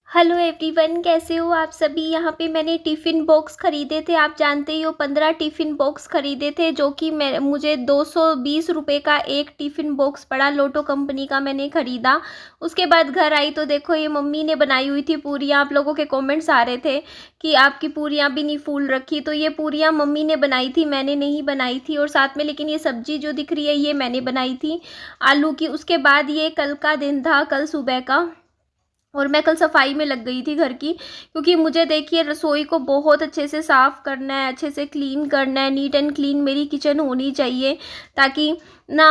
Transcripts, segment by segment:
Hello everyone, कैसे हो आप सभी। यहाँ पे मैंने टिफ़िन बॉक्स ख़रीदे थे। आप जानते ही हो 15 टिफ़िन बॉक्स ख़रीदे थे, जो कि मुझे 220 रुपये का एक टिफ़िन बॉक्स पड़ा। लोटो कंपनी का मैंने ख़रीदा। उसके बाद घर आई तो देखो ये मम्मी ने बनाई हुई थी पूरियाँ। आप लोगों के कमेंट्स आ रहे थे कि आपकी पूरियाँ भी नहीं फूल रखी, तो ये पूरियाँ मम्मी ने बनाई थी, मैंने नहीं बनाई थी। और साथ में लेकिन ये सब्ज़ी जो दिख रही है ये मैंने बनाई थी आलू की। उसके बाद ये कल का दिन था, कल सुबह का, और मैं कल सफाई में लग गई थी घर की, क्योंकि मुझे देखिए रसोई को बहुत अच्छे से साफ़ करना है, अच्छे से क्लीन करना है। नीट एंड क्लीन मेरी किचन होनी चाहिए, ताकि ना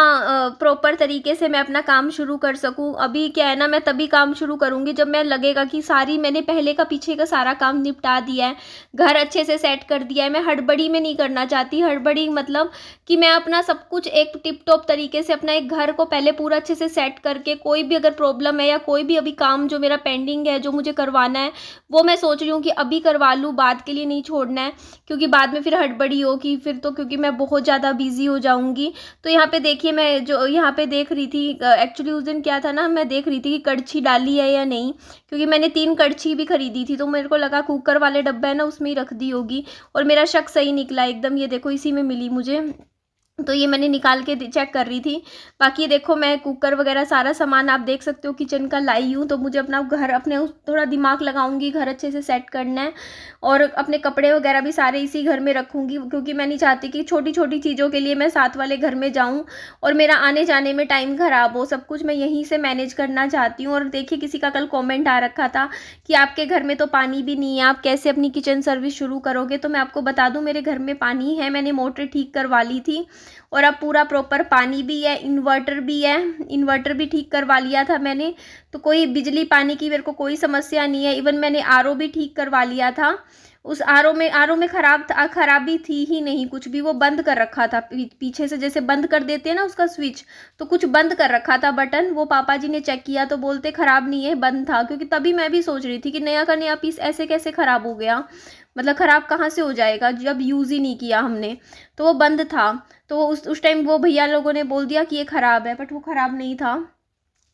प्रॉपर तरीके से मैं अपना काम शुरू कर सकूं। अभी क्या है ना, मैं तभी काम शुरू करूंगी जब मैं लगेगा कि मैंने पहले का पीछे का सारा काम निपटा दिया है, घर अच्छे से सेट कर दिया है। मैं हड़बड़ी में नहीं करना चाहती। हड़बड़ी मतलब कि मैं अपना सब कुछ एक टिप टॉप तरीके से अपना एक घर को पहले पूरा अच्छे से सेट करके, कोई भी अगर प्रॉब्लम है या कोई भी अभी काम जो मेरा पेंडिंग है जो मुझे करवाना है, वो मैं सोच रही हूँ कि अभी करवा लूँ, बाद के लिए नहीं छोड़ना है, क्योंकि बाद में फिर हड़बड़ी हो कि फिर तो, क्योंकि मैं बहुत ज़्यादा बिजी हो जाऊँगी। तो यहाँ पे देखिए, मैं जो यहाँ पे देख रही थी, एक्चुअली उस दिन क्या था ना, मैं देख रही थी कि कड़छी डाली है या नहीं, क्योंकि मैंने 3 कड़छी भी खरीदी थी, तो मेरे को लगा कुकर वाले डब्बा है ना उसमें ही रख दी होगी। और मेरा शक सही निकला एकदम। ये देखो इसी में मिली मुझे, तो ये मैंने निकाल के चेक कर रही थी। बाकी देखो मैं कुकर वगैरह सारा सामान आप देख सकते हो किचन का लाई हूँ। तो मुझे अपना घर अपने थोड़ा दिमाग लगाऊंगी, घर अच्छे से सेट करना है। और अपने कपड़े वगैरह भी सारे इसी घर में रखूंगी, क्योंकि मैं नहीं चाहती कि छोटी छोटी चीज़ों के लिए मैं साथ वाले घर में जाऊँ और मेरा आने जाने में टाइम ख़राब हो। सब कुछ मैं यहीं से मैनेज करना चाहती हूँ। और देखिए किसी का कल कॉमेंट आ रखा था कि आपके घर में तो पानी भी नहीं है, आप कैसे अपनी किचन सर्विस शुरू करोगे। तो मैं आपको बता दूँ, मेरे घर में पानी है, मैंने मोटर ठीक करवा ली थी और अब पूरा प्रॉपर पानी भी है, इन्वर्टर भी है। इन्वर्टर भी ठीक करवा लिया था मैंने, तो कोई बिजली पानी की मेरे को कोई समस्या नहीं है। इवन मैंने आरओ भी ठीक करवा लिया था। उस आरओ में खराबी थी ही नहीं कुछ भी, वो बंद कर रखा था पीछे से, जैसे बंद कर देते हैं ना उसका स्विच, तो कुछ बंद कर रखा था बटन। वो पापा जी ने चेक किया तो बोलते खराब नहीं है, बंद था। क्योंकि तभी मैं भी सोच रही थी कि नया का नया पीस ऐसे कैसे खराब हो गया, मतलब ख़राब कहाँ से हो जाएगा जब यूज़ ही नहीं किया हमने। तो वो बंद था। तो उस टाइम वो भैया लोगों ने बोल दिया कि ये ख़राब है, बट वो ख़राब नहीं था।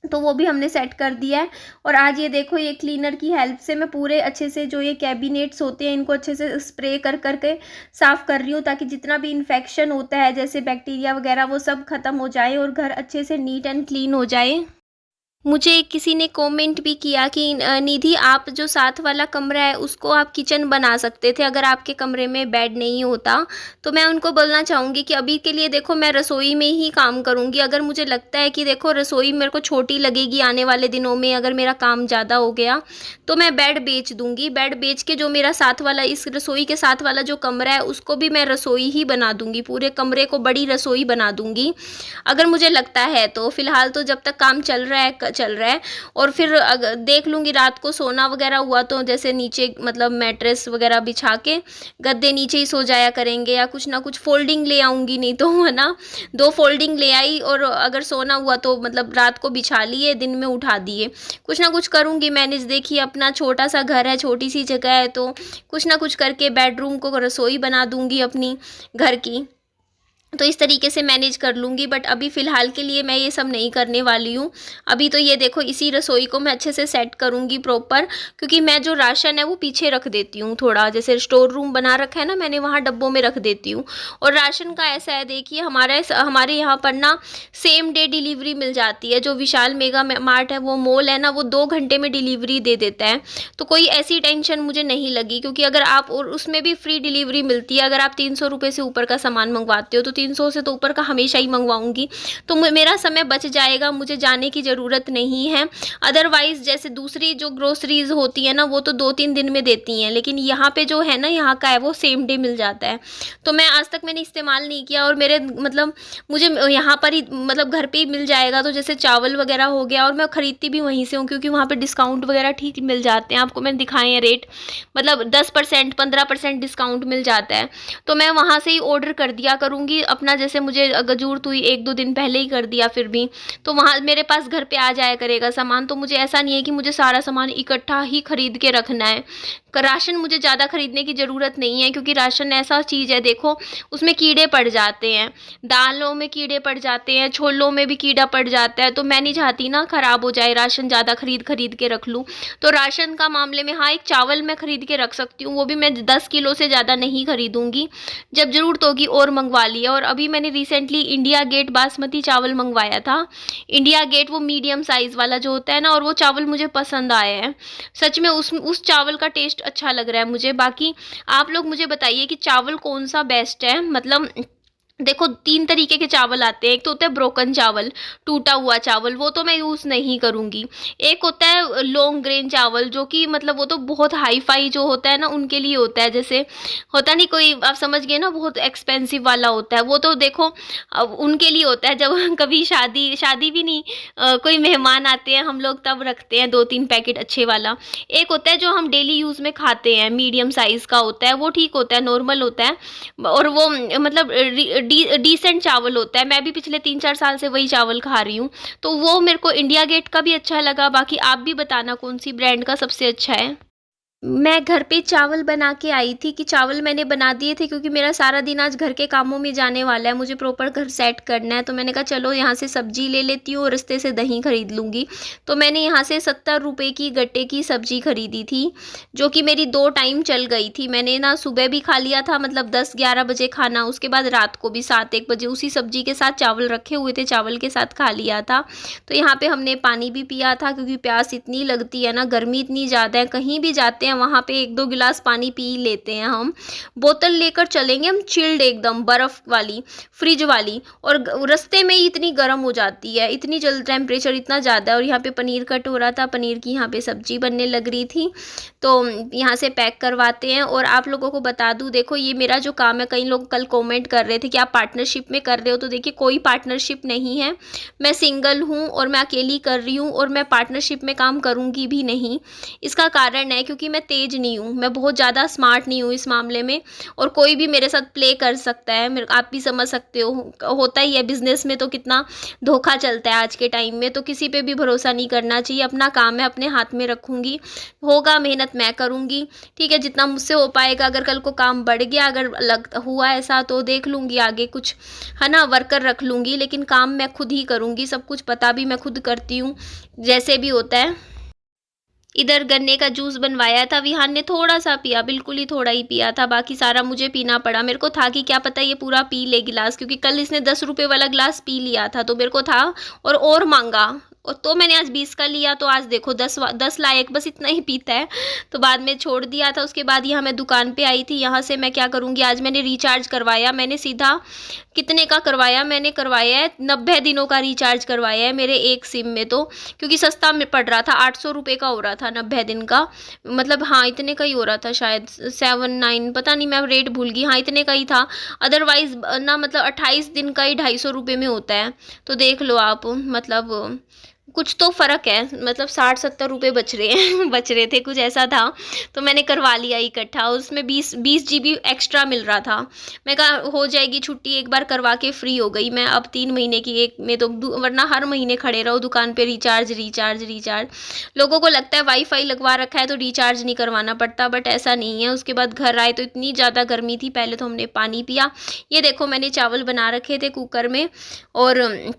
तो वो भी हमने सेट कर दिया है। और आज ये देखो, ये क्लीनर की हेल्प से मैं पूरे अच्छे से जो ये कैबिनेट्स होते हैं इनको अच्छे से स्प्रे कर करके साफ़ कर रही हूँ, ताकि जितना भी इन्फेक्शन होता है जैसे बैक्टीरिया वगैरह वो सब ख़त्म हो जाए और घर अच्छे से नीट एंड क्लीन हो जाए। मुझे किसी ने कमेंट भी किया कि निधि, आप जो साथ वाला कमरा है उसको आप किचन बना सकते थे अगर आपके कमरे में बेड नहीं होता। तो मैं उनको बोलना चाहूँगी कि अभी के लिए देखो मैं रसोई में ही काम करूँगी। अगर मुझे लगता है कि देखो रसोई मेरे को छोटी लगेगी आने वाले दिनों में, अगर मेरा काम ज़्यादा हो गया, तो मैं बेड बेच दूँगी। बेड बेच के जो मेरा साथ वाला, इस रसोई के साथ वाला जो कमरा है उसको भी मैं रसोई ही बना दूँगी, पूरे कमरे को बड़ी रसोई बना दूँगी अगर मुझे लगता है तो। फिलहाल तो जब तक काम चल रहा है, और फिर देख लूँगी रात को सोना वगैरह हुआ तो जैसे नीचे मतलब मैट्रेस वगैरह बिछा के गद्दे नीचे ही सो जाया करेंगे, या कुछ ना कुछ फोल्डिंग ले आऊँगी, नहीं तो है ना 2 फोल्डिंग ले आई, और अगर सोना हुआ तो मतलब रात को बिछा लिए, दिन में उठा दिए। कुछ ना कुछ करूँगी मैनेज। देखिए अपना छोटा सा घर है, छोटी सी जगह है, तो कुछ ना कुछ करके बेडरूम को रसोई बना दूँगी अपनी घर की। तो इस तरीके से मैनेज कर लूँगी। बट अभी फ़िलहाल के लिए मैं ये सब नहीं करने वाली हूँ। अभी तो ये देखो इसी रसोई को मैं अच्छे से सेट करूँगी प्रॉपर, क्योंकि मैं जो राशन है वो पीछे रख देती हूँ, थोड़ा जैसे स्टोर रूम बना रखा है ना मैंने, वहाँ डब्बों में रख देती हूँ। और राशन का ऐसा है, देखिए हमारे यहाँ पर ना सेम डे डिलीवरी मिल जाती है। जो विशाल मेगा मार्ट है, वो मॉल है ना, वो 2 घंटे में डिलीवरी दे देता है। तो कोई ऐसी टेंशन मुझे नहीं लगी, क्योंकि अगर आप, और उसमें भी फ्री डिलीवरी मिलती है। अगर आप 300 रुपये से ऊपर का सामान मंगवाते हो तो 300 से तो ऊपर का हमेशा ही मंगवाऊंगी, तो मेरा समय बच जाएगा, मुझे जाने की ज़रूरत नहीं है। अदरवाइज़ जैसे दूसरी जो ग्रोसरीज होती है ना, वो तो 2-3 दिन में देती हैं, लेकिन यहाँ पे जो है ना, यहाँ का है वो सेम डे मिल जाता है। तो मैं आज तक मैंने इस्तेमाल नहीं किया, और मेरे मतलब मुझे यहाँ पर ही मतलब घर पे ही मिल जाएगा। तो जैसे चावल वगैरह हो गया, और मैं ख़रीदती भी वहीं से हूँ, क्योंकि वहाँ पर डिस्काउंट वगैरह ठीक मिल जाते हैं। आपको मैंने दिखाए हैं रेट, मतलब 10% 15% डिस्काउंट मिल जाता है। तो मैं वहाँ से ही ऑर्डर कर दिया करूँगी अपना, जैसे मुझे अगर ज़रूरत हुई 1-2 दिन पहले ही कर दिया, फिर भी तो वहाँ मेरे पास घर पे आ जाया करेगा सामान। तो मुझे ऐसा नहीं है कि मुझे सारा सामान इकट्ठा ही खरीद के रखना है। राशन मुझे ज़्यादा खरीदने की ज़रूरत नहीं है, क्योंकि राशन ऐसा चीज़ है, देखो उसमें कीड़े पड़ जाते हैं, दालों में कीड़े पड़ जाते हैं, छोलों में भी कीड़ा पड़ जाता है, तो मैं नहीं चाहती ना ख़राब हो जाए, राशन ज़्यादा खरीद के रख लूँ। तो राशन का मामले में हाँ, एक चावल मैं खरीद के रख सकती हूँ, वो भी मैं 10 किलो से ज़्यादा नहीं खरीदूँगी, जब ज़रूरत होगी और मंगवा लिया। और अभी मैंने रिसेंटली इंडिया गेट बासमती चावल मंगवाया था। इंडिया गेट वो मीडियम साइज़ वाला जो होता है ना, और वो चावल मुझे पसंद आया है। सच में उस चावल का टेस्ट अच्छा लग रहा है मुझे। बाकी आप लोग मुझे बताइए कि चावल कौन सा बेस्ट है। मतलब देखो 3 तरीके के चावल आते हैं। एक तो होता है ब्रोकन चावल, टूटा हुआ चावल, वो तो मैं यूज़ नहीं करूँगी। एक होता है लॉन्ग ग्रेन चावल, जो कि मतलब वो तो बहुत हाई-फाई जो होता है ना, उनके लिए होता है। जैसे होता नहीं कोई, आप समझ गए ना, बहुत एक्सपेंसिव वाला होता है। वो तो देखो उनके लिए होता है, जब कभी शादी शादी भी नहीं, कोई मेहमान आते हैं हम लोग तब रखते हैं 2-3 पैकेट अच्छे वाला। एक होता है जो हम डेली यूज़ में खाते हैं, मीडियम साइज़ का होता है, वो ठीक होता है, नॉर्मल होता है, और वो मतलब डिसेंट चावल होता है। मैं भी पिछले 3-4 साल से वही चावल खा रही हूँ, तो वो मेरे को इंडिया गेट का भी अच्छा लगा। बाकी आप भी बताना कौन सी ब्रांड का सबसे अच्छा है। मैं घर पे चावल बना के आई थी, कि चावल मैंने बना दिए थे, क्योंकि मेरा सारा दिन आज घर के कामों में जाने वाला है, मुझे प्रॉपर घर सेट करना है। तो मैंने कहा चलो यहाँ से सब्जी ले लेती हूँ और रास्ते से दही खरीद लूँगी। तो मैंने यहाँ से 70 रुपये की गट्टे की सब्जी खरीदी थी, जो कि मेरी 2 टाइम चल गई थी। मैंने ना सुबह भी खा लिया था, मतलब 10-11 बजे खाना, उसके बाद रात को भी 7-1 बजे उसी सब्जी के साथ चावल रखे हुए थे, चावल के साथ खा लिया था। तो यहाँ पे हमने पानी भी पिया था, क्योंकि प्यास इतनी लगती है ना, गर्मी इतनी ज़्यादा है, कहीं भी जाते हैं वहाँ पे 1-2 गिलास पानी पी लेते हैं हम। बोतल लेकर चलेंगे हम, चिल्ड एकदम बर्फ़ वाली, फ्रिज वाली, और रास्ते में ही इतनी गर्म हो जाती है, इतनी जल्द टेम्परेचर इतना ज़्यादा है। और यहाँ पे पनीर कट हो रहा था, पनीर की यहाँ पे सब्जी बनने लग रही थी, तो यहाँ से पैक करवाते हैं। और आप लोगों को बता दूँ, देखो ये मेरा जो काम है, कई लोग कल कमेंट कर रहे थे कि आप पार्टनरशिप में कर रहे हो, तो देखिए कोई पार्टनरशिप नहीं है, मैं सिंगल हूँ और मैं अकेली कर रही हूँ, और मैं पार्टनरशिप में काम करूँगी भी नहीं। इसका कारण है क्योंकि मैं तेज़ नहीं हूँ, मैं बहुत ज़्यादा स्मार्ट नहीं हूँ इस मामले में, और कोई भी मेरे साथ प्ले कर सकता है। मेरे आप भी समझ सकते हो, होता ही है बिज़नेस में, तो कितना धोखा चलता है आज के टाइम में, तो किसी पे भी भरोसा नहीं करना चाहिए। अपना काम है, अपने हाथ में रखूँगी, होगा मेहनत मैं करूँगी, ठीक है, जितना मुझसे हो पाएगा। अगर कल को काम बढ़ गया, अगर लग हुआ ऐसा, तो देख लूँगी आगे कुछ, है ना, वर्कर रख लूँगी, लेकिन काम मैं खुद ही करूँगी। सब कुछ पता भी मैं खुद करती हूँ, जैसे भी होता है। इधर गन्ने का जूस बनवाया था, विहान ने थोड़ा सा पिया, बिल्कुल ही थोड़ा ही पिया था, बाकी सारा मुझे पीना पड़ा। मेरे को था कि क्या पता ये पूरा पी ले गिलास, क्योंकि कल इसने 10 रुपये वाला गिलास पी लिया था, तो मेरे को था और मांगा, और तो मैंने आज 20 का लिया, तो आज देखो 10 लायक बस इतना ही पीता है, तो बाद में छोड़ दिया था। उसके बाद यहाँ मैं दुकान पे आई थी, यहाँ से मैं क्या करूँगी, आज मैंने रिचार्ज करवाया। मैंने सीधा कितने का करवाया, मैंने करवाया है 90 दिनों का रिचार्ज करवाया है मेरे एक सिम में, तो क्योंकि सस्ता में पड़ रहा था, 800 रुपये का हो रहा था 90 दिन का, मतलब हाँ इतने का ही हो रहा था शायद, 7-9 पता नहीं, मैं रेट भूल गई, हाँ इतने का ही था। अदरवाइज़ ना, मतलब 28 दिन का ही 250 रुपये में होता है, तो देख लो आप, मतलब कुछ तो फ़र्क है, मतलब 60-70 रुपये बच रहे हैं बच रहे थे, कुछ ऐसा था। तो मैंने करवा लिया इकट्ठा, उसमें 20 जीबी एक्स्ट्रा मिल रहा था। मैं कहा हो जाएगी छुट्टी, एक बार करवा के फ्री हो गई मैं। अब 3 महीने की एक में तो वरना हर महीने खड़े रहो दुकान पे, रिचार्ज। लोगों को लगता है वाईफाई लगवा रखा है तो रिचार्ज नहीं करवाना पड़ता, बट ऐसा नहीं है। उसके बाद घर आए तो इतनी ज़्यादा गर्मी थी, पहले तो हमने पानी पिया। ये देखो मैंने चावल बना रखे थे कुकर में, और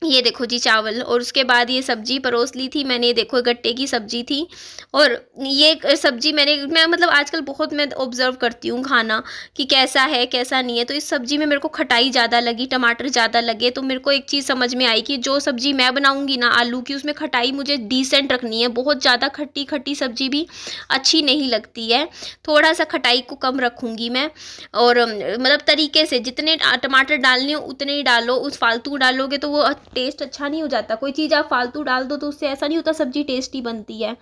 ये देखो जी चावल, और उसके बाद ये सब्जी परोस ली थी मैंने, देखो गट्टे की सब्जी थी। और ये सब्जी मैं मतलब आजकल बहुत मैं ऑब्ज़र्व करती हूँ खाना कि कैसा है कैसा नहीं है, तो इस सब्जी में मेरे को खटाई ज़्यादा लगी, टमाटर ज़्यादा लगे, तो मेरे को एक चीज़ समझ में आई कि जो सब्जी मैं बनाऊँगी ना आलू की, उसमें खटाई मुझे डिसेंट रखनी है। बहुत ज़्यादा खट्टी सब्जी भी अच्छी नहीं लगती है, थोड़ा सा खटाई को कम रखूँगी मैं। और मतलब तरीके से जितने टमाटर डालने हो उतने ही डालो, उस फालतू डालोगे तो वो टेस्ट अच्छा नहीं हो जाता। कोई चीज़ आप फालतू डाल दो तो उससे ऐसा नहीं होता सब्जी टेस्टी बनती है,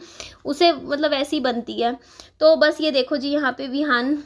उसे मतलब ऐसी बनती है। तो बस ये देखो जी यहाँ पे विहान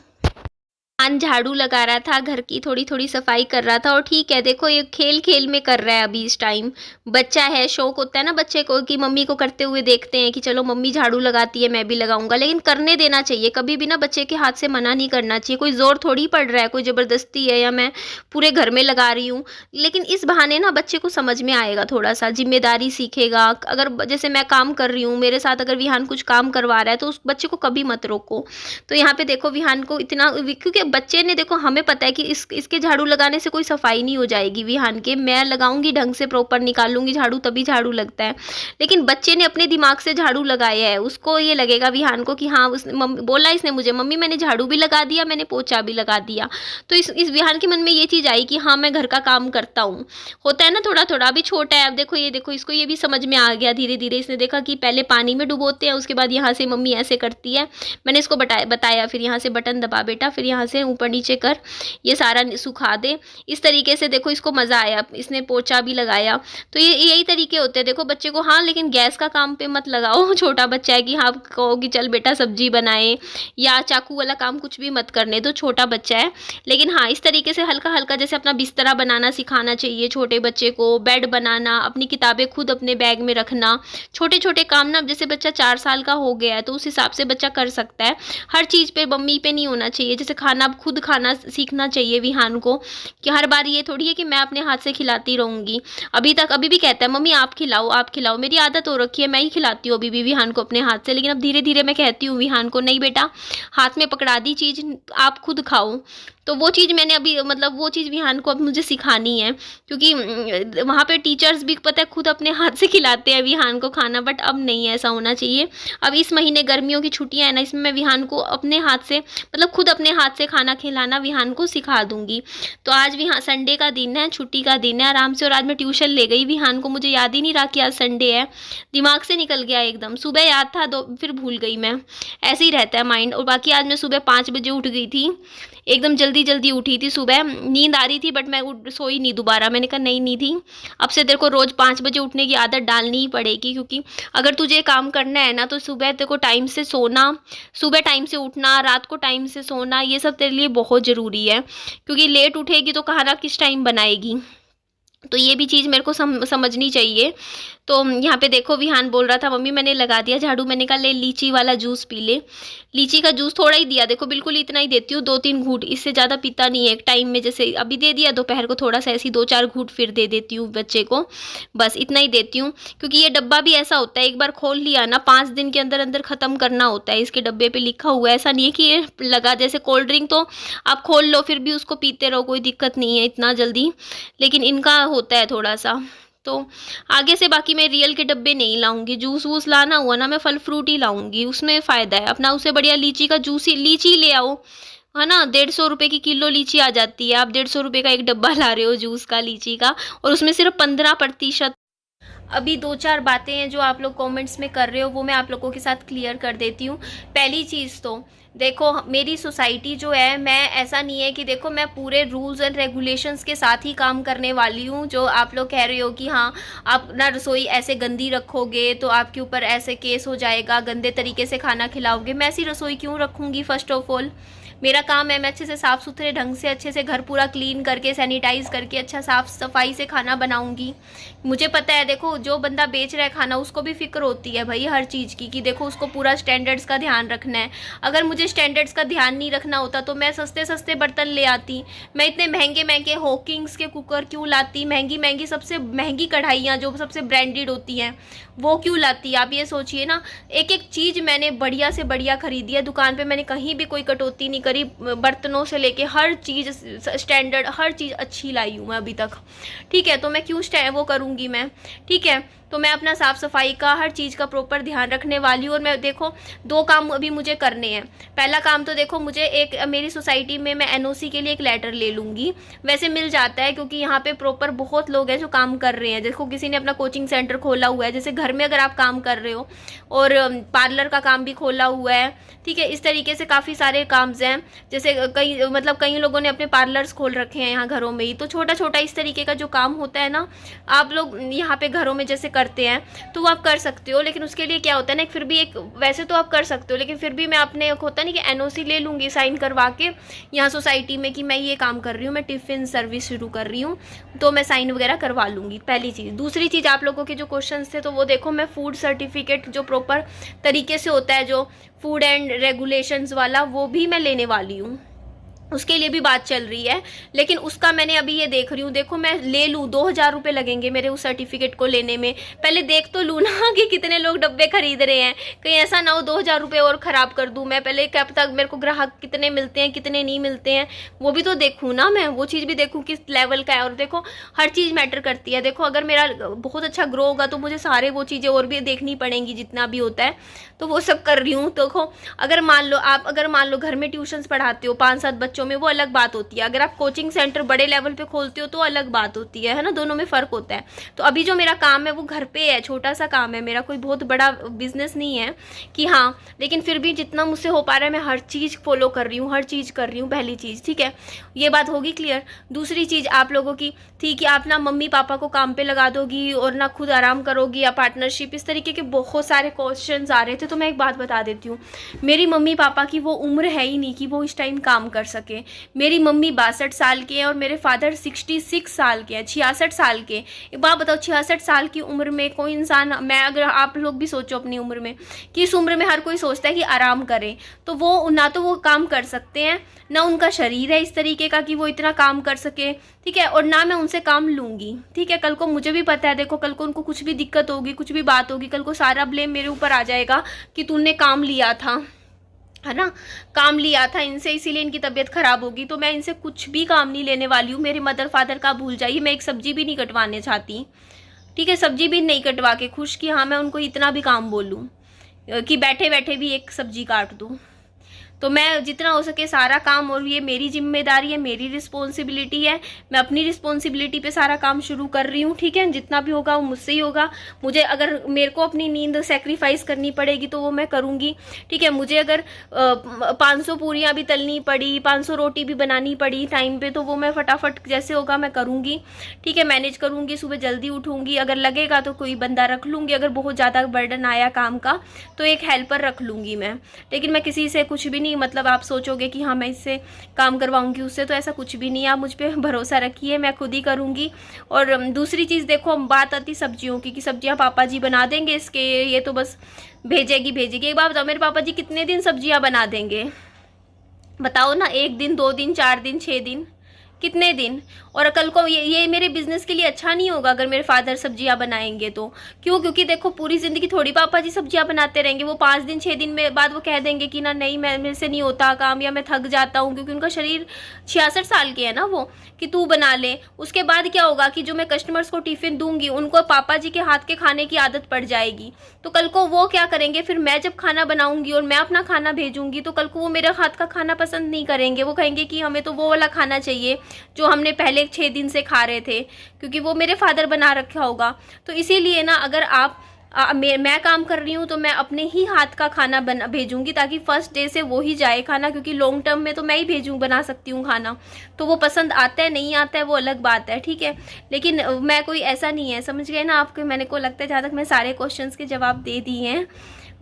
झाड़ू लगा रहा था, घर की थोड़ी-थोड़ी सफाई कर रहा था और ठीक है, देखो ये खेल-खेल में कर रहा है अभी इस टाइम। बच्चा है, शौक होता है ना बच्चे को कि मम्मी को करते हुए देखते हैं कि चलो मम्मी झाड़ू लगाती है, मैं भी लगाऊँगा। लेकिन करने देना चाहिए, कभी भी ना बच्चे के हाथ से मना नहीं करना चाहिए। कोई ज़ोर थोड़ी पड़ रहा है, कोई ज़बरदस्ती है या मैं पूरे घर में लगा रही हूँ। लेकिन इस बहाने ना बच्चे को समझ में आएगा थोड़ा-सा, ज़िम्मेदारी सीखेगा। अगर जैसे मैं काम कर रही हूँ, मेरे साथ अगर विहान कुछ काम करवा रहा है, तो उस बच्चे को कभी मत रोको। तो यहाँ पे देखो विहान को इतना क्योंकि बच्चे ने देखो हमें पता है कि इसके झाड़ू लगाने से कोई सफाई नहीं हो जाएगी विहान के, मैं लगाऊंगी ढंग से प्रॉपर निकालूंगी झाड़ू तभी झाड़ू लगता है। लेकिन बच्चे ने अपने दिमाग से झाड़ू लगाया है, उसको ये लगेगा विहान को कि हाँ बोला इसने मुझे मम्मी मैंने झाड़ू भी लगा दिया, मैंने पोछा भी लगा दिया। तो इस विहान के मन में ये चीज़ आई कि हाँ मैं घर का काम करता हूँ। होता है ना थोड़ा थोड़ा, अभी छोटा है। अब देखो ये देखो इसको ये भी समझ में आ गया धीरे धीरे। इसने देखा कि पहले पानी में डुबोते हैं, उसके बाद यहाँ से मम्मी ऐसे करती है। मैंने इसको बताया फिर यहाँ से बटन दबा बेटा, फिर यहाँ से ऊपर नीचे कर, ये सारा सुखा दे। इस तरीके से देखो इसको मज़ा आया, इसने पोछा भी लगाया। तो ये यही तरीके होते हैं देखो बच्चे को। हाँ लेकिन गैस का काम पे मत लगाओ, छोटा बच्चा है कि हाँ कहो कि चल बेटा सब्जी बनाए या चाकू वाला काम कुछ भी मत करने दो, छोटा बच्चा है। लेकिन हाँ इस तरीके से हल्का हल्का जैसे अपना बिस्तरा बनाना सिखाना चाहिए छोटे बच्चे को, बेड बनाना, अपनी किताबें खुद अपने बैग में रखना, छोटे छोटे काम ना। जैसे बच्चा 4 साल का हो गया है तो उस हिसाब से बच्चा कर सकता है। हर चीज़ पे मम्मी पे नहीं होना चाहिए। जैसे खाना खुद खाना सीखना चाहिए विहान को, कि हर बार ये थोड़ी है कि मैं अपने हाथ से खिलाती रहूँगी। अभी भी कहता है मम्मी आप खिलाओ आप खिलाओ। मेरी आदत हो रखी है, मैं ही खिलाती हूँ अभी भी विहान को अपने हाथ से। लेकिन अब धीरे धीरे मैं कहती हूँ विहान को नहीं बेटा, हाथ में पकड़ा दी चीज़ आप खुद खाओ। तो वो चीज़ मैंने अभी मतलब वो चीज़ विहान को अब मुझे सिखानी है, क्योंकि वहाँ पे टीचर्स भी पता है खुद अपने हाथ से खिलाते हैं विहान को खाना। बट अब नहीं ऐसा होना चाहिए। अब इस महीने गर्मियों की छुट्टियां हैं ना, इसमें मैं विहान को अपने हाथ से मतलब खुद अपने हाथ से खाना खिलाना विहान को सिखा दूंगी। तो आज विहान संडे का दिन है, छुट्टी का दिन है आराम से। और आज मैं ट्यूशन ले गई विहान को, मुझे याद ही नहीं रहा कि आज संडे है, दिमाग से निकल गया एकदम। सुबह याद था दो फिर भूल गई मैं, ऐसे ही रहता है माइंड। और बाकी आज मैं सुबह 5 बजे उठ गई थी, एकदम जल्दी जल्दी उठी थी। सुबह नींद आ रही थी बट मैं सोई नहीं दोबारा। मैंने कहा नहीं थी, अब से तेरे को रोज़ 5 बजे उठने की आदत डालनी ही पड़ेगी। क्योंकि अगर तुझे काम करना है ना तो सुबह तेरे को टाइम से सोना, सुबह टाइम से उठना, रात को टाइम से सोना, ये सब तेरे लिए बहुत ज़रूरी है। क्योंकि लेट उठेगी तो खाना किस टाइम बनाएगी। तो ये भी चीज़ मेरे को समझनी चाहिए। तो यहाँ पे देखो विहान बोल रहा था मम्मी मैंने लगा दिया झाड़ू। मैंने कहा ले लीची वाला जूस पी ले। लीची का जूस थोड़ा ही दिया, देखो बिल्कुल इतना ही देती हूँ, 2-3 घूंट, इससे ज़्यादा पीता नहीं है एक टाइम में। जैसे अभी दे दिया, दोपहर को थोड़ा सा ऐसी 2-4 घूंट फिर दे देती हूँ बच्चे को, बस इतना ही देती हूँ। क्योंकि ये डब्बा भी ऐसा होता है, एक बार खोल लिया ना 5 दिन के अंदर अंदर ख़त्म करना होता है। इसके डब्बे पर लिखा हुआ है, ऐसा नहीं है कि ये लगा। जैसे कोल्ड ड्रिंक तो आप खोल लो फिर भी उसको पीते रहो, कोई दिक्कत नहीं है इतना जल्दी। लेकिन इनका होता है थोड़ा सा। तो आगे से बाकी मैं रियल के डब्बे नहीं लाऊंगी। जूस वूस लाना हुआ ना मैं फल फ्रूट ही लाऊंगी, उसमें फ़ायदा है अपना। उससे बढ़िया लीची का जूस ही लीची ले आओ, है ना। 150 रुपये की किलो लीची आ जाती है, आप 150 रुपये का एक डब्बा ला रहे हो जूस का लीची का, और उसमें सिर्फ 15%। अभी 2-4 बातें हैं जो आप लोग कमेंट्स में कर रहे हो, वो मैं आप लोगों के साथ क्लियर कर देती हूँ। पहली चीज़ तो देखो मेरी सोसाइटी जो है, मैं ऐसा नहीं है कि देखो मैं पूरे रूल्स एंड रेगुलेशंस के साथ ही काम करने वाली हूँ। जो आप लोग कह रहे हो कि हाँ आप ना रसोई ऐसे गंदी रखोगे तो आपके ऊपर ऐसे केस हो जाएगा, गंदे तरीके से खाना खिलाओगे। मैं ऐसी रसोई क्यों रखूँगी? फर्स्ट ऑफ ऑल मेरा काम है मैं अच्छे से साफ़ सुथरे ढंग से अच्छे से घर पूरा क्लीन करके सैनिटाइज़ करके अच्छा साफ़ सफाई से खाना बनाऊंगी। मुझे पता है देखो जो बंदा बेच रहा है खाना उसको भी फिक्र होती है भाई हर चीज़ की, कि देखो उसको पूरा स्टैंडर्ड्स का ध्यान रखना है। अगर मुझे स्टैंडर्ड्स का ध्यान नहीं रखना होता तो मैं सस्ते सस्ते बर्तन ले आती। मैं इतने महंगे महंगे हॉकिंग्स के कुकर क्यों लाती? महंगी महंगी सबसे महंगी कढ़ाइयाँ जो सबसे ब्रांडेड होती हैं वो क्यों लाती? आप ये सोचिए ना, एक एक चीज़ मैंने बढ़िया से बढ़िया खरीदी है दुकान पे। मैंने कहीं भी कोई कटौती नहीं करी, बर्तनों से लेके हर चीज़ स्टैंडर्ड, हर चीज़ अच्छी लाई हूँ मैं अभी तक। ठीक है, तो मैं क्यों वो करूँगी मैं? ठीक है, तो मैं अपना साफ़ सफाई का हर चीज़ का प्रॉपर ध्यान रखने वाली हूँ। और मैं देखो 2 काम अभी मुझे करने हैं। पहला काम तो देखो मुझे एक मेरी सोसाइटी में मैं एनओसी के लिए एक लेटर ले लूँगी। वैसे मिल जाता है क्योंकि यहाँ पे प्रॉपर बहुत लोग हैं जो काम कर रहे हैं। देखो किसी ने अपना कोचिंग सेंटर खोला हुआ है, जैसे घर में अगर आप काम कर रहे हो, और पार्लर का काम भी खोला हुआ है। ठीक है, इस तरीके से काफ़ी सारे काम्स हैं। जैसे कई लोगों ने अपने पार्लर्स खोल रखे हैं यहाँ घरों में ही। तो छोटा छोटा इस तरीके का जो काम होता है ना, आप लोग यहाँ पे घरों में जैसे करते हैं तो वो आप कर सकते हो, लेकिन उसके लिए क्या होता है ना, फिर भी एक वैसे तो आप कर सकते हो, लेकिन फिर भी मैं अपने होता नहीं कि एनओसी ले लूँगी साइन करवा के यहाँ सोसाइटी में कि मैं ये काम कर रही हूँ, मैं टिफ़िन सर्विस शुरू कर रही हूँ, तो मैं साइन वगैरह करवा लूँगी, पहली चीज़। दूसरी चीज़, आप लोगों के जो क्वेश्चन थे तो वो देखो, मैं फूड सर्टिफिकेट जो प्रॉपर तरीके से होता है, जो फूड एंड रेगुलेशंस वाला, वो भी मैं लेने वाली हूँ, उसके लिए भी बात चल रही है। लेकिन उसका मैंने अभी ये देख रही हूँ, देखो मैं ले लूँ, 2000 रुपये लगेंगे मेरे उस सर्टिफिकेट को लेने में, पहले देख तो लूँ ना कि कितने लोग डब्बे खरीद रहे हैं, कहीं ऐसा ना हो 2000 रुपये और ख़राब कर दूँ मैं, पहले क्या पता मेरे को ग्राहक कितने मिलते हैं कितने नहीं मिलते हैं, वो भी तो देखूँ ना, मैं वो चीज़ भी देखूँ किस लेवल का है। और देखो हर चीज़ मैटर करती है, देखो अगर मेरा बहुत अच्छा ग्रो होगा तो मुझे सारे वो चीज़ें और भी देखनी पड़ेंगी जितना भी होता है, तो वो सब कर रही हूँ। देखो अगर मान लो घर में ट्यूशन्स पढ़ाते हो 5-7 बच्चों में, वो अलग बात होती है, अगर आप कोचिंग सेंटर बड़े लेवल पे खोलते हो तो अलग बात होती है ना, दोनों में फ़र्क होता है। तो अभी जो मेरा काम है वो घर पे है, छोटा सा काम है मेरा, कोई बहुत बड़ा बिजनेस नहीं है कि हाँ, लेकिन फिर भी जितना मुझसे हो पा रहा है मैं हर चीज़ फॉलो कर रही हूँ, हर चीज़ कर रही हूँ, पहली चीज़, ठीक है, ये बात होगी क्लियर। दूसरी चीज़ आप लोगों की थी कि आप ना मम्मी पापा को काम पे लगा दोगी और ना खुद आराम करोगी या पार्टनरशिप, इस तरीके के बहुत सारे क्वेश्चंस आ रहे थे। तो मैं एक बात बता देती हूँ, मेरी मम्मी पापा की वो उम्र है ही नहीं कि वो इस टाइम काम कर सके। मेरी मम्मी 62 साल के हैं और मेरे फादर 66 साल के हैं, 66 साल के। एक बात बताओ, 66 साल की उम्र में कोई इंसान, मैं अगर आप लोग भी सोचो अपनी उम्र में कि इस उम्र में हर कोई सोचता है कि आराम करें, तो वो ना तो वो काम कर सकते हैं, ना उनका शरीर है इस तरीके का कि वो इतना काम कर सके, ठीक है, और ना मैं उनसे काम लूँगी, ठीक है। कल को मुझे भी पता है, देखो कल को उनको कुछ भी दिक्कत होगी, कुछ भी बात होगी, कल को सारा ब्लेम मेरे ऊपर आ जाएगा कि तूने काम लिया था, है ना, काम लिया था इनसे इसीलिए इनकी तबीयत खराब होगी। तो मैं इनसे कुछ भी काम नहीं लेने वाली हूँ। मेरे मदर फादर का भूल जाइए, मैं एक सब्जी भी नहीं कटवाने चाहती, ठीक है, सब्जी भी नहीं कटवा के खुश कि हाँ मैं उनको इतना भी काम बोलूँ कि बैठे बैठे भी एक सब्जी काट दूँ। तो मैं जितना हो सके सारा काम, और ये मेरी जिम्मेदारी है, मेरी रिस्पॉन्सिबिलिटी है, मैं अपनी रिस्पॉन्सिबिलिटी पे सारा काम शुरू कर रही हूँ, ठीक है। जितना भी होगा वो मुझसे ही होगा। मुझे अगर मेरे को अपनी नींद सेक्रीफाइस करनी पड़ेगी तो वो मैं करूँगी, ठीक है। मुझे अगर 500 पूरियाँ भी तलनी पड़ी, 500 रोटी भी बनानी पड़ी टाइम पे, तो वो मैं फटाफट जैसे होगा मैं करूँगी, ठीक है, मैनेज करूँगी। सुबह जल्दी उठूँगी, अगर लगेगा तो कोई बंदा रख लूँगी, अगर बहुत ज़्यादा बर्डन आया काम का तो एक हेल्पर रख लूँगी मैं, लेकिन मैं किसी से कुछ भी नहीं, मतलब आप सोचोगे कि हाँ मैं इससे काम करवाऊंगी उससे, तो ऐसा कुछ भी नहीं है, आप मुझ पे भरोसा रखिए, मैं खुद ही करूंगी। और दूसरी चीज़ देखो, बात आती सब्जियों की कि सब्जियां पापा जी बना देंगे इसके, ये तो बस भेजेगी। एक बात बताओ, मेरे पापा जी कितने दिन सब्जियां बना देंगे, बताओ ना, 1 दिन 2 दिन 4 दिन 6 दिन, कितने दिन। और कल को ये मेरे बिजनेस के लिए अच्छा नहीं होगा अगर मेरे फादर सब्जियां बनाएंगे तो। क्यों? क्योंकि देखो पूरी ज़िंदगी थोड़ी पापा जी सब्जियां बनाते रहेंगे, वो 5 दिन 6 दिन में बाद वो कह देंगे कि ना नहीं मैं, मेरे से नहीं होता काम, या मैं थक जाता हूँ, क्योंकि उनका शरीर 66 साल के है ना वो, कि तू बना ले। उसके बाद क्या होगा कि जो मैं कस्टमर्स को टिफ़िन दूंगी उनको पापा जी के हाथ के खाने की आदत पड़ जाएगी, तो कल को वो क्या करेंगे, फिर मैं जब खाना बनाऊंगी और मैं अपना खाना भेजूंगी तो कल को वो मेरे हाथ का खाना पसंद नहीं करेंगे, वो कहेंगे कि हमें तो वो वाला खाना चाहिए जो हमने पहले 6 दिन से खा रहे थे, क्योंकि वो मेरे फादर बना रखा होगा। तो इसीलिए ना, अगर मैं काम कर रही हूँ तो मैं अपने ही हाथ का खाना भेजूंगी, ताकि फर्स्ट डे से वो ही जाए खाना, क्योंकि लॉन्ग टर्म में तो मैं ही बना सकती हूँ खाना, तो वो पसंद आता है नहीं आता है वो अलग बात है, ठीक है। लेकिन मैं कोई ऐसा नहीं है, समझ गए ना आपके, मैंने को लगता है जहाँ तक मैं सारे क्वेश्चंस के जवाब दे दिए हैं।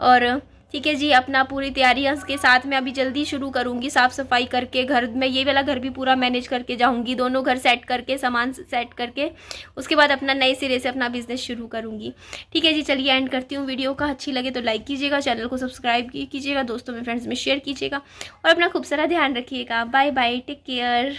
और ठीक है जी, अपना पूरी तैयारियां के साथ मैं अभी जल्दी शुरू करूंगी, साफ़ सफाई करके घर में, ये वाला घर भी पूरा मैनेज करके जाऊंगी, दोनों घर सेट करके, सामान सेट करके, उसके बाद अपना नए सिरे से अपना बिजनेस शुरू करूंगी। ठीक है जी, चलिए एंड करती हूँ वीडियो का। अच्छी लगे तो लाइक कीजिएगा, चैनल को सब्सक्राइब कीजिएगा, दोस्तों में फ्रेंड्स में शेयर कीजिएगा, और अपना खूब सारा ध्यान रखिएगा। Bye bye, take care.